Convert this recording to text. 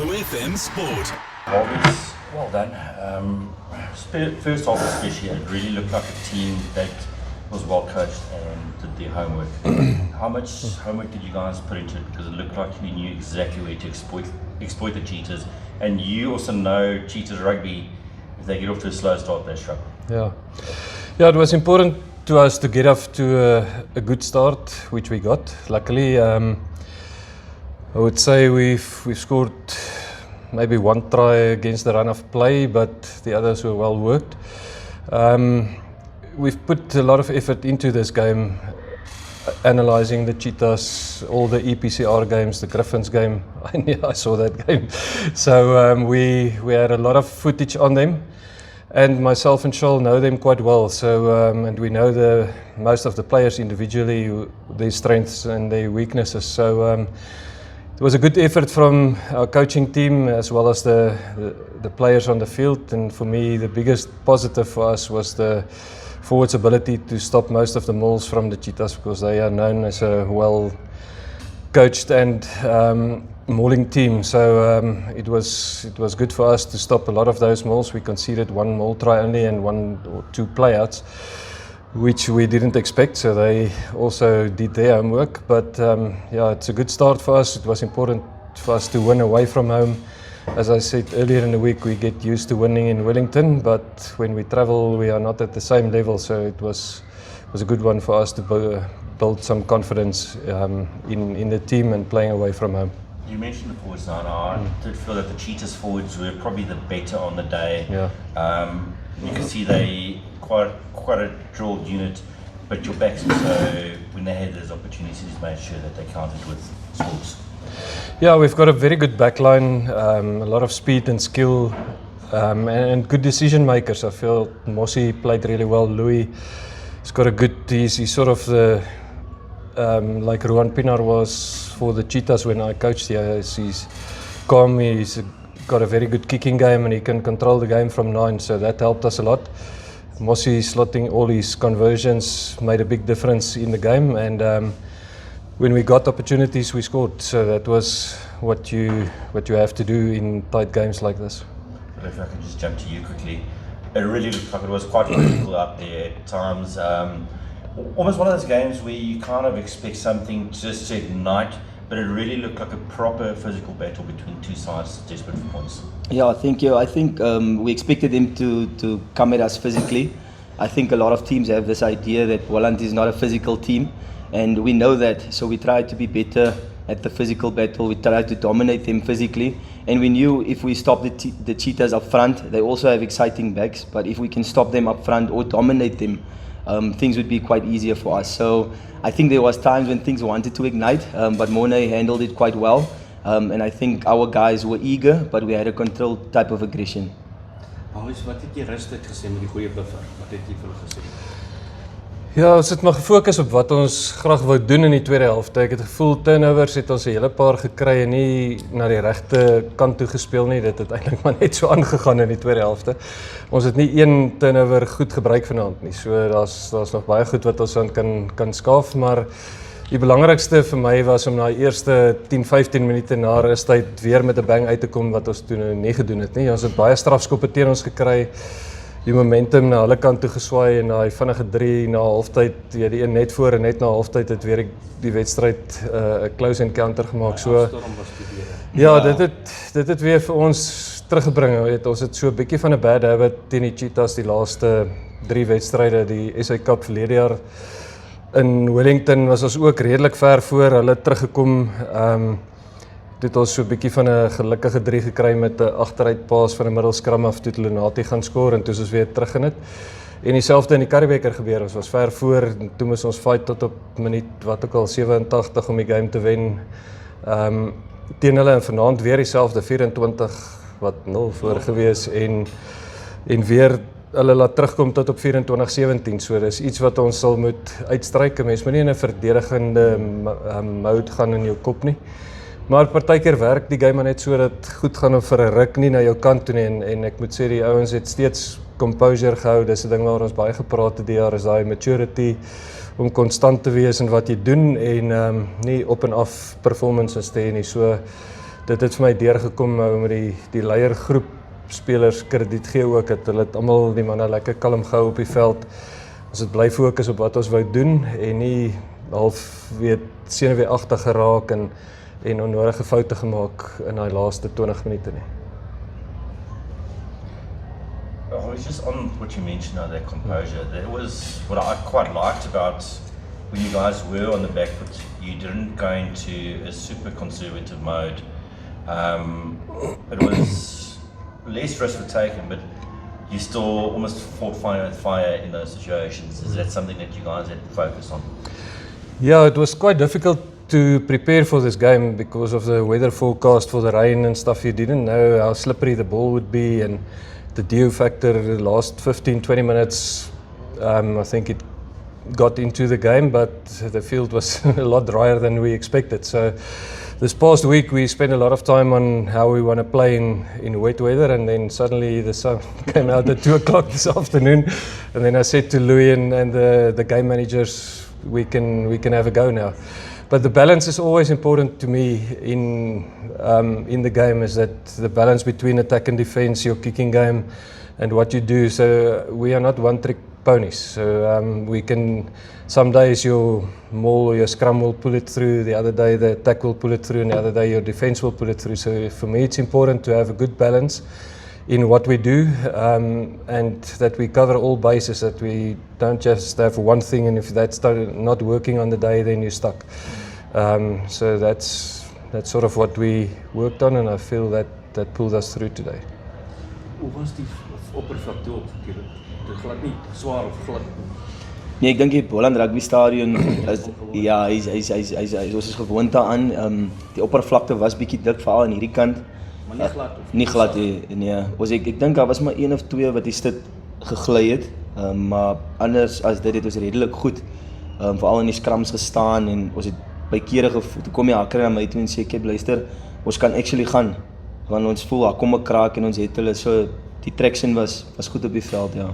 OFM Sport. Well done. First half especially, it really looked like a team that was well coached and did their homework. How much homework did you guys put into it? Because it looked like you knew exactly where to exploit the Cheetahs, and you also know Cheetahs rugby. If they get off to a slow start, they struggle. Yeah, it was important to us to get off to a good start, which we got. Luckily, I would say we've scored maybe one try against the run of play, but the others were well worked. We've put a lot of effort into this game, analysing the Cheetahs, all the EPCR games, the Griffins game. I saw that game. So we had a lot of footage on them, and myself and Charles know them quite well. So and we know most of the players individually, their strengths and their weaknesses. So it was a good effort from our coaching team as well as the players on the field. And for me, the biggest positive for us was the forwards' ability to stop most of the mauls from the Cheetahs, because they are known as a well-coached and mauling team. So it was good for us to stop a lot of those mauls. We conceded one maul try only and one or two playouts, which we didn't expect. So they also did their homework. But yeah, it's a good start for us. It was important for us to win away from home. As I said earlier in the week, we get used to winning in Wellington, but when we travel, we are not at the same level. So it was a good one for us to build some confidence in the team and playing away from home. You mentioned the forwards now. I did feel that the Cheetahs forwards were probably the better on the day. Yeah. You can see they quite a drilled unit, but your backs also, when they had those opportunities, made sure that they counted with scores. Yeah, we've got a very good backline, a lot of speed and skill, and good decision makers. I feel Mossy played really well. Louis has got a good. He's sort of the like Ruan Pinar was for the Cheetahs when I coached here. He's calm. He's got a very good kicking game, and he can control the game from 9. So that helped us a lot. Mossy slotting all his conversions made a big difference in the game, and when we got opportunities, we scored. So that was what you have to do in tight games like this. But if I can just jump to you quickly, it really looked like it was quite physical out there at times. Almost one of those games where you kind of expect something just to ignite, but it really looked like a proper physical battle between two sides desperate for points. Yeah, I think we expected them to come at us physically. I think a lot of teams have this idea that Walland is not a physical team, and we know that. So we tried to be better at the physical battle. We tried to dominate them physically, and we knew if we stop the Cheetahs up front, they also have exciting backs. But if we can stop them up front or dominate them, things would be quite easier for us. So I think there was times when things wanted to ignite, but Morne handled it quite well. And I think our guys were eager, but we had a controlled type of aggression. Wat het jy rustig gesê met die goeie buffer? Wat het jy vir hulle gesê? Ja, ons het maar gefokus op wat ons graag wou doen in die tweede helfte. Ek het gevoel turnovers het ons 'n hele paar gekry en nie na die regte kant toe gespeel nie. Dit het eintlik maar net so aangegaan in die tweede helfte. Ons het nie een turnover goed gebruik vanaand nie. So daar's nog baie goed wat ons aan kan skaaf, maar die belangrikste vir my was om na die eerste 10-15 minute na rustyd weer met 'n bang uit te kom, wat ons toe nie gedoen het nie. Ons het baie strafskoppe teen ons gekry. Die momentum na hulle kant toe geswaai en daai vinnige 3 na halftyd, ja, die een net voor en net na halftyd het weer die wedstryd 'n close encounter gemaak. So ja, dit het weer vir ons teruggebring. Ons het so 'n bietjie van 'n bad habit teen die Cheetahs die laaste 3 wedstryde. Die SA Cup verlede jaar in Wellington was ons ook redelik ver voor hulle teruggekom. Het ons so 'n bietjie van 'n gelukkige 3 gekry met 'n agteruitpaas van 'n middelskram af toe Lenati gaan skoor, en toe is ons weer terug in dit. En dieselfde in die Curriebeeker gebeur. Ons was ver voor en toe moes ons fight tot op minuut wat ook al 87 om die game te wen. Teen hulle en vanaand weer dieselfde 24-0 voor gewees en weer hulle laat terugkom tot op 24-17. So dis iets wat ons sal moet uitstryk. Mens moet nie in 'n verdedigende mode gaan in jou kop nie. Maar partykeer werk die game maar net so dat goed gaan vir 'n ruk nie na jou kant toe nie, en ek moet sê die ouens het steeds composure gehou. Dis 'n ding waar ons baie gepraat het die jaar, is daai maturity om konstant te wees in wat jy doen en nie op en af performances te hê nie. So dit het vir my deurgekom met die leiergroep spelers krediet gee ook, dat hulle het almal die manne lekker kalm gehou op die veld. Ons het bly fokus op wat ons wou doen en nie half senuweeagtig geraak en onnodige foute gemaak in daai laaste 20 minute nie. Oh, it's just on what you mentioned now, that composure. That was what I quite liked about when you guys were on the back foot. You didn't go into a super conservative mode. It was less risk for taking, but you still almost fought fire with fire in those situations. Is that something that you guys had to focus on? Yeah, it was quite difficult to prepare for this game because of the weather forecast for the rain and stuff. You didn't know how slippery the ball would be, and the dew factor the last 15-20 minutes, I think it got into the game, but the field was a lot drier than we expected. So this past week we spent a lot of time on how we want to play in wet weather, and then suddenly the sun came out at 2 o'clock this afternoon, and then I said to Louis and the game managers, we can have a go now. But the balance is always important to me in the game, is that the balance between attack and defense, your kicking game and what you do. So we are not one trick ponies. So we can, some days your maul or your scrum will pull it through, the other day the attack will pull it through, and the other day your defense will pull it through. So for me it's important to have a good balance in what we do, and that we cover all bases, that we don't just have one thing, and if that's not working on the day, then you're stuck. So that's sort of what we worked on, and I feel that pulled us through today. Hoe was die oppervlakte op? Dit glad nie swaar of glad? Nee, ek dink die Holland Rugby Stadion is ons is gewoond daaraan. Die oppervlakte was bietjie dik veral aan hierdie kant. Maar nie glad of? Nie glad nee. Ek dink daar was maar 1 of 2 wat die stit gegly het. Maar anders as dit het ons redelik goed veral in die scrums gestaan, en ons het by kere toe kom die hakker na my toe en sê ek luister, ons kan actually gaan, want ons voel daar kom 'n kraak en ons het hulle, so die traction was goed op die veld, ja.